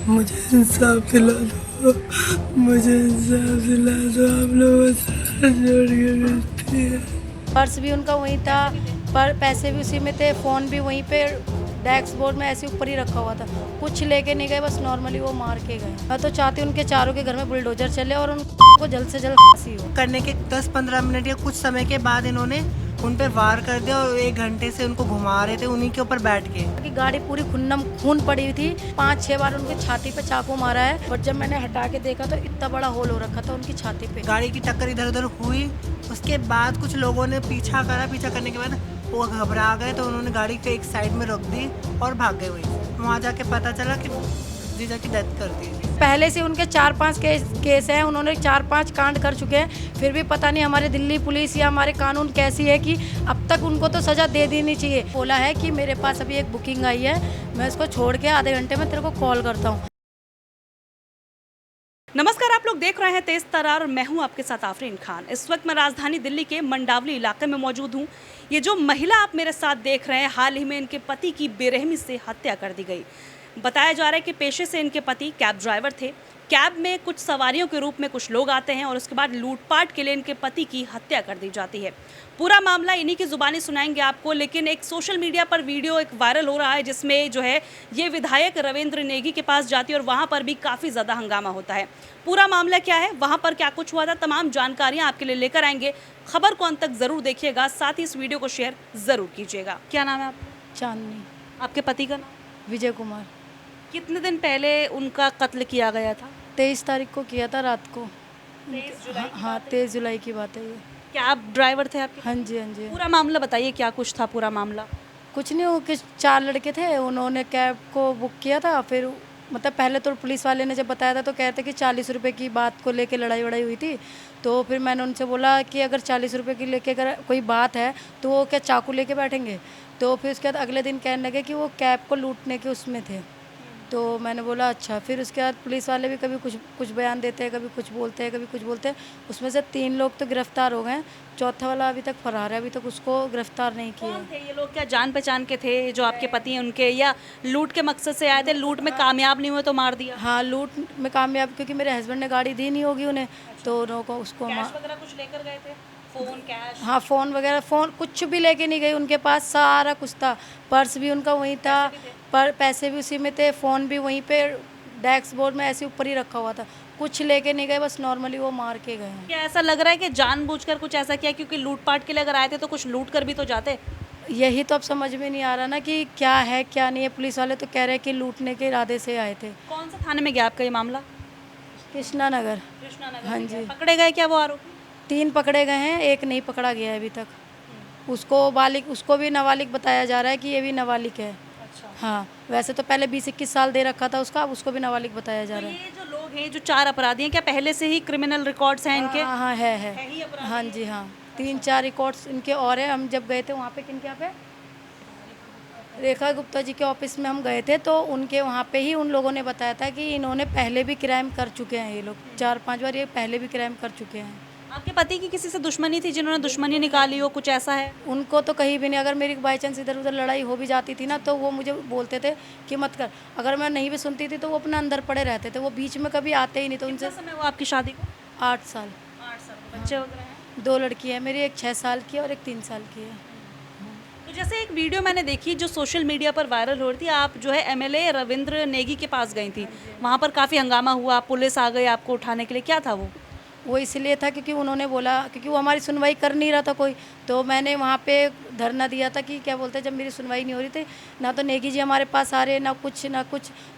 मुझे इंसाफ दिला दो, मुझे इंसाफ दिला दो, आप लोगों से हाथ जोड़ के विनती है। पर्स भी उनका वहीं था, पर पैसे भी उसी में थे, फ़ोन भी वहीं पे डेस्क बोर्ड में ऐसे ऊपर ही रखा हुआ था। कुछ लेके नहीं गए, बस नॉर्मली वो मार के गए। मैं तो चाहती हूँ उनके चारों के घर में बुलडोजर चले और उनको जल्द से जल्द फांसी हो। करने के 10-15 मिनट या कुछ समय के बाद इन्होंने उन पे वार कर दिया और 1 घंटे से उनको घुमा रहे थे उन्हीं के ऊपर बैठ के। कि गाड़ी पूरी खुन्नम खून पड़ी हुई थी, 5-6 बार उनकी छाती पे चाकू मारा है। और जब मैंने हटा के देखा तो इतना बड़ा होल हो रखा था उनकी छाती पे। गाड़ी की टक्कर इधर उधर हुई, उसके बाद कुछ लोगों ने पीछा करा, पीछा करने के बाद वो घबरा गए तो उन्होंने गाड़ी को एक साइड में रोक दी और भाग गए। वहाँ जाके पता चला कि जीजा की डेथ कर दी। पहले से उनके 4-5 केस हैं, उन्होंने 4-5 कांड कर चुके हैं। फिर भी पता नहीं हमारे दिल्ली पुलिस या हमारे कानून कैसी है कि अब तक उनको तो सज़ा दे देनी चाहिए। बोला है कि मेरे पास अभी एक बुकिंग आई है, मैं इसको छोड़ के आधे घंटे में तेरे को कॉल करता हूँ। नमस्कार, आप लोग देख रहे हैं तेज तरार और मैं हूं आपके साथ आफरीन खान। इस वक्त मैं राजधानी दिल्ली के मंडावली इलाके में मौजूद हूं। ये जो महिला आप मेरे साथ देख रहे हैं, हाल ही में इनके पति की बेरहमी से हत्या कर दी गई। बताया जा रहा है कि पेशे से इनके पति कैब ड्राइवर थे। कैब में कुछ सवारियों के रूप में कुछ लोग आते हैं और उसके बाद लूटपाट के लिए इनके पति की हत्या कर दी जाती है। पूरा मामला इन्हीं की ज़ुबानी सुनाएंगे आपको, लेकिन एक सोशल मीडिया पर वीडियो एक वायरल हो रहा है जिसमें जो है ये विधायक रविंद्र नेगी के पास जाती है और वहाँ पर भी काफ़ी ज़्यादा हंगामा होता है। पूरा मामला क्या है, वहाँ पर क्या कुछ हुआ था, तमाम जानकारियाँ आपके लिए लेकर आएंगे। खबर को अंत तक ज़रूर देखिएगा, साथ ही इस वीडियो को शेयर ज़रूर कीजिएगा। क्या नाम है आपका? चांदनी। आपके पति का नाम? विजय कुमार। कितने दिन पहले उनका कत्ल किया गया था? 23 तारीख को किया था रात को। 23 जुलाई की हाँ, 23 जुलाई की बात है ये। कैब ड्राइवर थे आपके? हाँ जी, हाँ जी। पूरा मामला बताइए, क्या कुछ था पूरा मामला? कुछ नहीं, वो कि 4 लड़के थे, उन्होंने कैब को बुक किया था। फिर मतलब पहले तो पुलिस वाले ने जब बताया था तो कहते कि 40 रुपये की बात को लेके लड़ाई वड़ाई हुई थी। तो फिर मैंने उनसे बोला कि अगर 40 रुपये की लेके अगर कोई बात है तो वो क्या चाकू लेके बैठेंगे। तो फिर उसके बाद अगले दिन कहने लगे कि वो कैब को लूटने के उसमें थे। तो मैंने बोला अच्छा। फिर उसके बाद पुलिस वाले भी कभी कुछ बयान देते हैं, कभी कुछ बोलते हैं, कभी कुछ बोलते हैं। उसमें से 3 लोग तो गिरफ्तार हो गए, चौथा वाला अभी तक फरार है, अभी तक उसको गिरफ्तार नहीं किया। कौन थे ये लोग? क्या जान पहचान के थे जो आपके पति हैं उनके, या लूट के मकसद से आए थे? लूट में कामयाब नहीं हुए तो मार दिया? हाँ, लूट में कामयाब, क्योंकि मेरे हस्बैंड ने गाड़ी दी नहीं होगी उन्हें। तो उनको उसको कैश वगैरह कुछ लेकर गए थे? Phone, cash? हाँ, फ़ोन वगैरह, फ़ोन कुछ भी लेके नहीं गई, उनके पास सारा कुछ था। पर्स भी उनका वहीं था, पर पैसे भी उसी में थे, फ़ोन भी वहीं पे डेस्क बोर्ड में ऐसे ऊपर ही रखा हुआ था। कुछ लेके नहीं गए, बस नॉर्मली वो मार के गए। क्या ऐसा लग रहा है कि जानबूझकर कुछ ऐसा किया, क्योंकि लूटपाट के लिए अगर आए थे तो कुछ लूट कर भी तो जाते? यही तो अब समझ में नहीं आ रहा ना कि क्या है क्या नहीं है। पुलिस वाले तो कह रहे हैं कि लूटने के इरादे से आए थे। कौन सा थाने में गया आपका ये मामला? कृष्णा नगर। कृष्णानगर हाँ में गया। जी। पकड़े गए क्या वो आरोपी? 3 पकड़े गए हैं, 1 नहीं पकड़ा गया है अभी तक। उसको भी नाबालिग बताया जा रहा है कि ये भी नाबालिग है। अच्छा। हाँ, वैसे तो पहले 20-21 साल दे रखा था उसका, अब उसको भी नाबालिग बताया जा तो रहा है। ये जो लोग हैं, जो 4 अपराधी हैं, क्या पहले से ही क्रिमिनल रिकॉर्ड्स हैं इनके? हाँ हाँ, है। है ही अपराधी? हाँ जी, हाँ, 3-4 रिकॉर्ड्स इनके और है। हम जब गए थे वहाँ पे, किनके यहाँ पे, रेखा गुप्ता जी के ऑफिस में हम गए थे, तो उनके वहाँ पे ही उन लोगों ने बताया था कि इन्होंने पहले भी क्राइम कर चुके हैं। ये लोग 4-5 बार ये पहले भी क्राइम कर चुके हैं। आपके पति की किसी से दुश्मनी थी जिन्होंने दुश्मनी निकाली हो, कुछ ऐसा है? उनको तो कहीं भी नहीं। अगर मेरी बाई चांस इधर उधर लड़ाई हो भी जाती थी ना, तो वो मुझे बोलते थे कि मत कर। अगर मैं नहीं भी सुनती थी तो वो अपना अंदर पड़े रहते थे, वो बीच में कभी आते ही नहीं। तो कितना उनसे समय हुआ आपकी शादी को? 8 साल। 8 साल। बच्चे वगैरह हैं? 2 लड़की है मेरी, एक 6 साल की है और एक 3 साल की है। तो जैसे एक वीडियो मैंने देखी जो सोशल मीडिया पर वायरल हो रही थी, आप जो है एमएलए रविंद्र नेगी के पास गई थी। वहाँ पर काफ़ी हंगामा हुआ, पुलिस आ गई आपको उठाने के लिए, क्या था वो? इसलिए था क्योंकि उन्होंने बोला, क्योंकि वो हमारी सुनवाई कर नहीं रहा था कोई। तो मैंने वहाँ पे धरना दिया था कि क्या बोलते हैं, जब मेरी सुनवाई नहीं हो रही थी ना, तो नेगी जी हमारे पास आ रहे ना कुछ।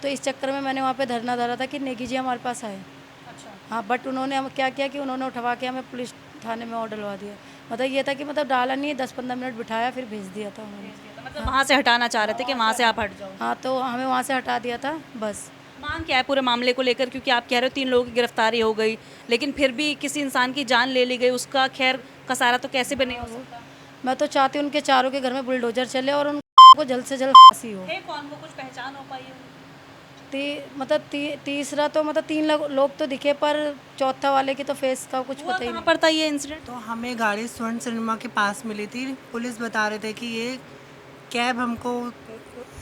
तो इस चक्कर में मैंने वहाँ पे धरना डाला था कि नेगी जी हमारे पास आए। अच्छा। हाँ, बट उन्होंने हम क्या किया कि उन्होंने उठवा के हमें पुलिस थाने में और डलवा दिया। मतलब ये था कि मतलब डाला नहीं, 10-15 मिनट बिठाया, फिर भेज दिया था उन्होंने। मतलब वहाँ से हटाना चाह रहे थे कि वहाँ से आप हट जाओ? हाँ, तो हमें वहाँ से हटा दिया था बस। मांग क्या है पूरे मामले को लेकर, क्योंकि आप कह रहे हो 3 लोगों की गिरफ्तारी हो गई, लेकिन फिर भी किसी इंसान की जान ले ली गई, उसका खैर कसारा तो कैसे भी नहीं हो सकता? मैं तो चाहती हूँ उनके चारों के घर में बुलडोजर चले और उनको जल्द से जल्द फांसी हो। है कौन वो, कुछ पहचान हो पाई है? तीसरा तो मतलब 3 लोग तो दिखे, पर चौथा वाले की तो फेस का कुछ हुआ पता ही कहाँ नहीं। पर था ये इंसिडेंट? तो हमें गाड़ी स्वर्ण सिनेमा के पास मिली थी। पुलिस बता रहे थे कि ये कैब हमको,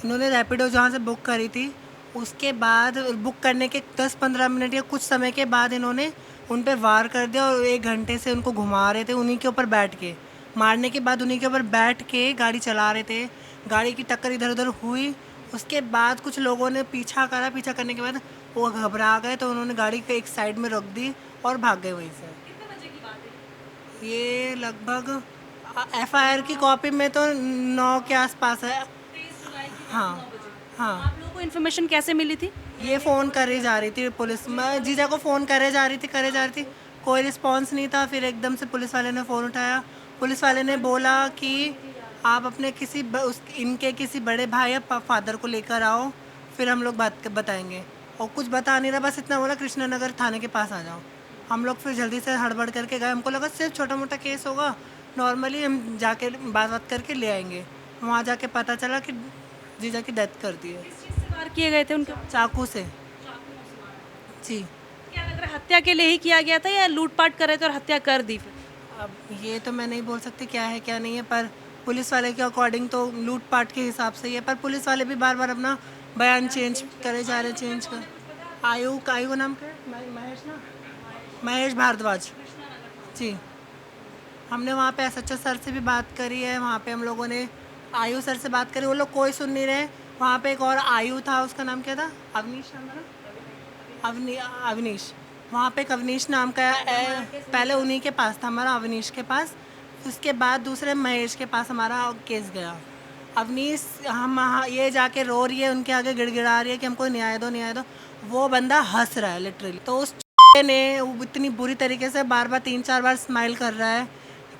इन्होंने रैपिडो जहाँ से बुक करी थी उसके बाद बुक करने के 10-15 मिनट या कुछ समय के बाद इन्होंने उन पे वार कर दिया और 1 घंटे से उनको घुमा रहे थे उन्हीं के ऊपर बैठ के। मारने के बाद उन्हीं के ऊपर बैठ के गाड़ी चला रहे थे। गाड़ी की टक्कर इधर उधर हुई। उसके बाद कुछ लोगों ने पीछा करा। पीछा करने के बाद वो घबरा गए तो उन्होंने गाड़ी को एक साइड में रोक दी और भाग गए वहीं से। कितने बजे की बात है? ये लगभग एफआईआर की कॉपी में तो 9 के आसपास है। 23 जुलाई की हाँ 9 बजे। हाँ। आप लोगों को इन्फॉर्मेशन कैसे मिली थी? ये फ़ोन करे जा रही थी पुलिस में, जीजा को फ़ोन करे जा रही थी, कोई रिस्पांस नहीं था। फिर एकदम से पुलिस वाले ने फ़ोन उठाया। पुलिस वाले ने बोला कि आप अपने इनके किसी बड़े भाई या फादर को लेकर आओ, फिर हम लोग बात बताएंगे। और कुछ बता नहीं रहा, बस इतना बोला कृष्णा नगर थाने के पास आ जाओ। हम लोग फिर जल्दी से हड़बड़ करके गए। हमको लगा सिर्फ छोटा मोटा केस होगा, नॉर्मली हम जाके बात करके ले आएंगे। वहाँ जाके पता चला कि जीजा की डेथ कर दी है किस चीज़ से वार किए गए थे उनके? चाकू से। जी। क्या लग रहा है हत्या के लिए ही किया गया था या लूटपाट कर रहे थे और हत्या कर दी फिर? अब ये तो मैं नहीं बोल सकती क्या है क्या नहीं है, पर पुलिस वाले के अकॉर्डिंग तो लूटपाट के हिसाब से ही है। पर पुलिस वाले भी बार बार अपना बयान चेंज करे जा रहे, चेंज कर। आयु का नाम क्या है? महेश ना, महेश भारद्वाज। जी। हमने वहाँ पे एसएचओ सर से भी बात करी है। वहाँ पे हम लोगों ने आयु सर से बात करी, वो लोग कोई सुन नहीं रहे। वहाँ पे एक और आयु था, उसका नाम क्या था? अवनीश नाम था ना? अवनीश। वहाँ पे एक अवनीश नाम का पहले उन्हीं के पास था, हमारा अवनीश के पास। उसके बाद दूसरे महेश के पास हमारा केस गया। अवनीश हम ये जाके रो रही है, उनके आगे गिड़गिड़ा रही है कि हमको न्याय दो, न्याय दो। वो बंदा हंस रहा है लिटरली। तो उस ने इतनी बुरी तरीके से बार बार 3-4 बार स्माइल कर रहा है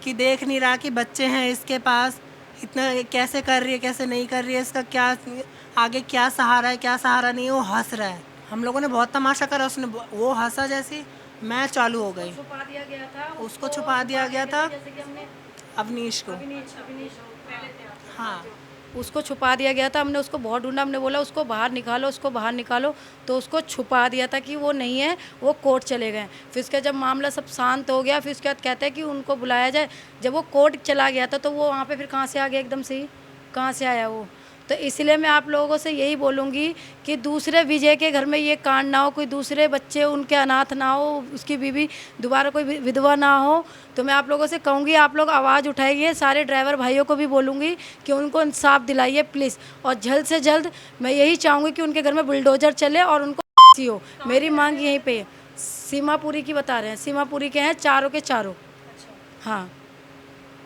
कि देख नहीं रहा कि बच्चे हैं इसके पास, इतना कैसे कर रही है, कैसे नहीं कर रही है, इसका क्या आगे क्या सहारा है, क्या सहारा नहीं है। वो हंस रहा है। हम लोगों ने बहुत तमाशा करा। उसने वो हंसा जैसी मैं चालू हो गई। छुपा दिया गया था उसको छुपा दिया गया था, जैसे कि हमने अवनीश को। हाँ। उसको छुपा दिया गया था। हमने उसको बहुत ढूंढा, हमने बोला उसको बाहर निकालो, उसको बाहर निकालो, तो उसको छुपा दिया था कि वो नहीं है, वो कोर्ट चले गए। फिर उसके जब मामला सब शांत हो गया, फिर उसके बाद कहते हैं कि उनको बुलाया जाए। जब वो कोर्ट चला गया था तो वो वहाँ पे फिर कहाँ से आ गया एकदम से ही, कहाँ से आया वो? तो इसलिए मैं आप लोगों से यही बोलूँगी कि दूसरे विजय के घर में ये कांड ना हो, कोई दूसरे बच्चे उनके अनाथ ना हो, उसकी बीवी दोबारा कोई विधवा ना हो। तो मैं आप लोगों से कहूँगी आप लोग आवाज़ उठाइए। सारे ड्राइवर भाइयों को भी बोलूँगी कि उनको इंसाफ दिलाइए प्लीज़। और जल्द से जल्द मैं यही चाहूँगी कि उनके घर में बुलडोजर चले और उनको फांसी हो। मेरी मांग यहीं पे है। सीमापुरी की बता रहे हैं, सीमापुरी के हैं चारों के चारों। हाँ,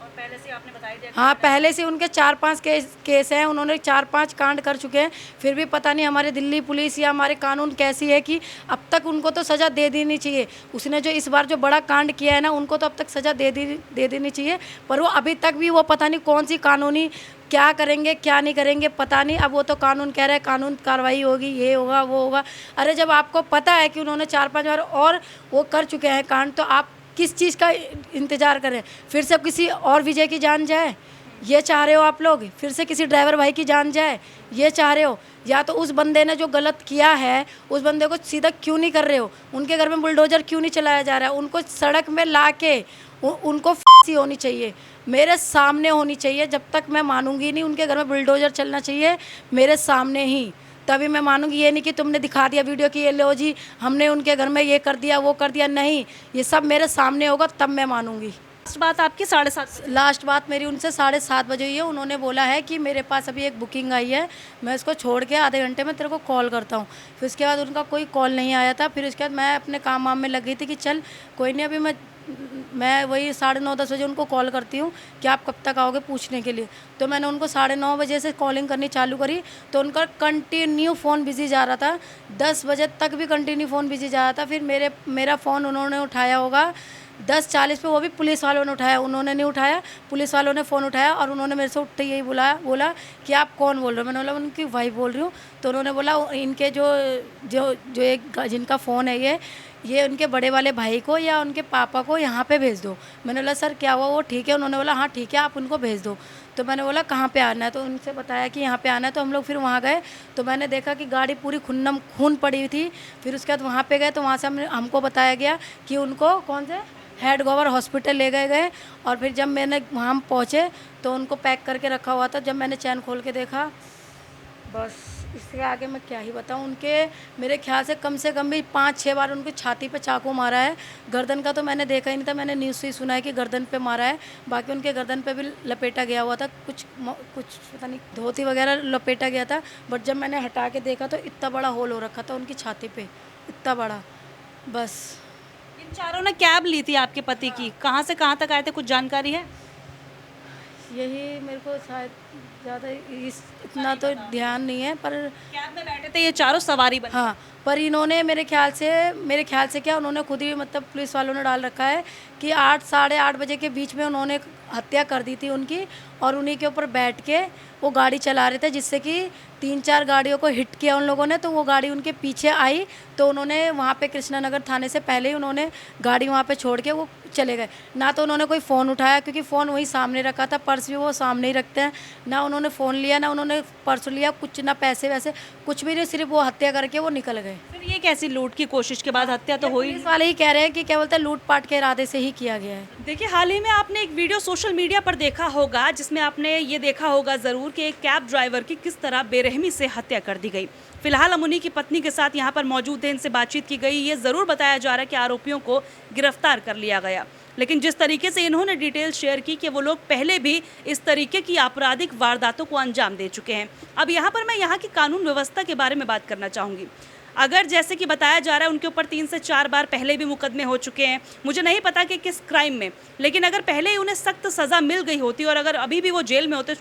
और पहले से आपने बताई दिया? हाँ, पहले से उनके 4-5 केस हैं। उन्होंने 4-5 कांड कर चुके हैं। फिर भी पता नहीं हमारे दिल्ली पुलिस या हमारे कानून कैसी है कि अब तक उनको तो सज़ा दे देनी चाहिए। उसने जो इस बार जो बड़ा कांड किया है ना, उनको तो अब तक सज़ा दे देनी चाहिए। पर वो अभी तक भी वो पता नहीं कौन सी कानूनी क्या करेंगे, क्या नहीं करेंगे, पता नहीं। अब वो तो कानून कह रहा है कानून कार्रवाई होगी, ये होगा, वो होगा। अरे जब आपको पता है कि उन्होंने 4-5 बार और वो कर चुके हैं कांड, तो आप किस चीज़ का इंतज़ार करें? फिर से किसी और विजय की जान जाए, ये चाह रहे हो आप लोग? फिर से किसी ड्राइवर भाई की जान जाए, ये चाह रहे हो? या तो उस बंदे ने जो गलत किया है उस बंदे को सीधा क्यों नहीं कर रहे हो? उनके घर में बुलडोजर क्यों नहीं चलाया जा रहा है? उनको सड़क में ला के उनको फांसी होनी चाहिए, मेरे सामने होनी चाहिए। जब तक मैं मानूंगी नहीं, उनके घर में बुलडोजर चलना चाहिए मेरे सामने ही, तभी मैं मानूंगी। ये नहीं कि तुमने दिखा दिया वीडियो कि ये लो जी हमने उनके घर में ये कर दिया, वो कर दिया। नहीं, ये सब मेरे सामने होगा तब मैं मानूंगी। लास्ट बात आपकी 7:30? लास्ट बात मेरी उनसे 7:30 बजे हुई है। उन्होंने बोला है कि मेरे पास अभी एक बुकिंग आई है, मैं इसको छोड़ के आधे घंटे में तेरे को कॉल करता हूँ। फिर उसके बाद उनका कोई कॉल नहीं आया था। फिर उसके बाद मैं अपने काम वाम में लग गई थी कि चल कोई नहीं, अभी मैं वही 9:30-10 बजे उनको कॉल करती हूँ कि आप कब तक आओगे पूछने के लिए। तो मैंने उनको 9:30 बजे से कॉलिंग करनी चालू करी तो उनका कंटिन्यू फ़ोन बिजी जा रहा था। 10 बजे तक भी कंटिन्यू फ़ोन बिजी जा रहा था। फिर मेरा फ़ोन उन्होंने उठाया होगा 10:40 पे, वो भी पुलिस वालों ने उठाया, उन्होंने नहीं उठाया, पुलिस वालों ने फ़ोन उठाया और उन्होंने मेरे से उठते यही बोला कि आप कौन बोल रहे हो? मैंने बोला उनकी वाइफ बोल रही हूँ। तो उन्होंने बोला इनके जो एक जिनका फ़ोन है ये उनके बड़े वाले भाई को या उनके पापा को यहाँ पे भेज दो। मैंने बोला सर क्या हुआ? वो ठीक है। उन्होंने बोला हाँ ठीक है, आप उनको भेज दो। तो मैंने बोला कहाँ पे आना है? तो उनसे बताया कि यहाँ पे आना है। तो हम लोग फिर वहाँ गए तो मैंने देखा कि गाड़ी पूरी खून पड़ी हुई थी। फिर उसके बाद वहाँ पे गए तो वहाँ से हमको बताया गया कि उनको कौन से हेड गवर हॉस्पिटल ले गए। और फिर जब मैंने वहाँ पहुँचे तो उनको पैक करके रखा हुआ था। जब मैंने चैन खोल के देखा बस इसके आगे मैं क्या ही बताऊं। उनके मेरे ख्याल से कम भी 5-6 बार उनकी छाती पे चाकू मारा है। गर्दन का तो मैंने देखा ही नहीं था, मैंने न्यूज़ से ही सुना है कि गर्दन पे मारा है। बाकी उनके गर्दन पे भी लपेटा गया हुआ था, कुछ पता नहीं धोती वगैरह लपेटा गया था। बट जब मैंने हटा के देखा तो इतना बड़ा होल हो रखा था उनकी छाती पे, इतना बड़ा। बस इन चारों ने कैब ली थी आपके पति की, कहाँ से कहाँ तक आए थे, कुछ जानकारी है? यही मेरे को शायद ज़्यादा इतना तो ध्यान नहीं है, पर कैब में बैठे थे ये चारों सवारी बन। हाँ, पर इन्होंने मेरे ख्याल से क्या उन्होंने खुद ही मतलब पुलिस वालों ने डाल रखा है कि 8 साढ़े 8 बजे के बीच में उन्होंने हत्या कर दी थी उनकी, और उन्हीं के ऊपर बैठ के वो गाड़ी चला रहे थे, जिससे कि 3-4 गाड़ियों को हिट किया उन लोगों ने। तो वो गाड़ी उनके पीछे आई तो उन्होंने वहाँ पे कृष्णानगर थाने से पहले ही उन्होंने गाड़ी वहाँ पे छोड़ के वो चले गए। ना तो उन्होंने कोई फ़ोन उठाया, क्योंकि फ़ोन वहीं सामने रखा था, पर्स भी वो सामने ही रखते हैं। ना उन्होंने फ़ोन लिया, ना उन्होंने पर्स लिया, कुछ ना पैसे वैसे कुछ भी नहीं, सिर्फ वो हत्या करके वो निकल गए। फिर ये कैसी लूट की कोशिश के बाद हत्या तो हुई? पुलिस वाले ही कह रहे हैं कि क्या बोलते हैं लूटपाट के इरादे से ही किया गया है। देखिए, हाल ही में आपने एक वीडियो सोशल मीडिया पर देखा होगा, जिसमें आपने ये देखा होगा ज़रूर कि एक कैब ड्राइवर की किस तरह बेरहमी से हत्या कर दी गई। फिलहाल हम उन्हीं की पत्नी के साथ यहाँ पर मौजूद हैं, इनसे बातचीत की गई। ये ज़रूर बताया जा रहा है कि आरोपियों को गिरफ्तार कर लिया गया, लेकिन जिस तरीके से इन्होंने डिटेल शेयर की कि वो लोग पहले भी इस तरीके की आपराधिक वारदातों को अंजाम दे चुके हैं। अब यहाँ पर मैं यहाँ की कानून व्यवस्था के बारे में बात करना चाहूँगी। अगर जैसे कि बताया जा रहा है उनके ऊपर 3 से 4 बार पहले भी मुकदमे हो चुके हैं, मुझे नहीं पता कि किस क्राइम में, लेकिन अगर पहले ही उन्हें सख्त सज़ा मिल गई होती और अगर अभी भी वो जेल में होते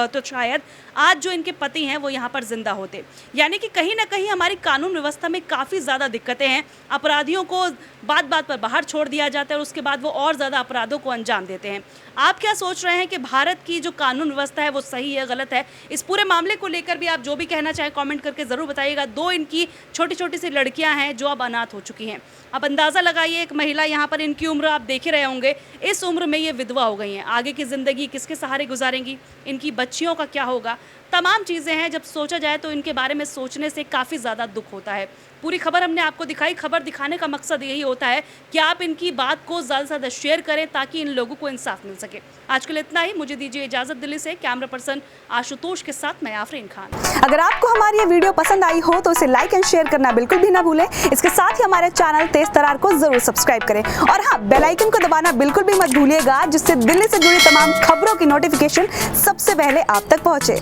तो शायद आज जो इनके पति हैं वो यहाँ पर जिंदा होते। यानी कि कहीं ना कहीं हमारी कानून व्यवस्था में काफ़ी ज़्यादा दिक्कतें हैं। अपराधियों को बात बात पर बाहर छोड़ दिया जाता है और उसके बाद वो और ज़्यादा अपराधों को अंजाम देते हैं। आप क्या सोच रहे हैं कि भारत की जो कानून व्यवस्था है वो सही है, गलत है? इस पूरे मामले को लेकर भी आप जो भी कहना चाहें कमेंट करके ज़रूर बताइएगा। 2 इनकी छोटी छोटी सी लड़कियां हैं जो अब अनाथ हो चुकी हैं। अब अंदाज़ा लगाइए, एक महिला यहाँ पर, इनकी उम्र आप देख ही रहे होंगे, इस उम्र में ये विधवा हो गई हैं। आगे की ज़िंदगी किसके सहारे गुजारेंगी? इनकी बच्चियों का क्या होगा? तमाम चीज़ें हैं, जब सोचा जाए तो इनके बारे में सोचने से काफ़ी ज़्यादा दुख होता है। पूरी खबर हमने आपको दिखाई। खबर दिखाने का मकसद यही होता है कि आप इनकी बात को ज़्यादा से ज़्यादा शेयर करें ताकि इन लोगों को इंसाफ मिल सके। आज के लिए इतना ही, मुझे दीजिए इजाज़त। दिल्ली से कैमरा पर्सन आशुतोष के साथ मैं आफरीन खान। अगर आपको हमारी ये वीडियो पसंद आई हो तो इसे लाइक एंड शेयर करना बिल्कुल भी ना भूलें। इसके साथ ही हमारे चैनल तेज तरार को जरूर सब्सक्राइब करें, और हाँ, बेल आइकन को दबाना बिल्कुल भी मत भूलिएगा, जिससे दिल्ली से जुड़ी तमाम खबरों की नोटिफिकेशन सबसे पहले आप तक पहुंचे।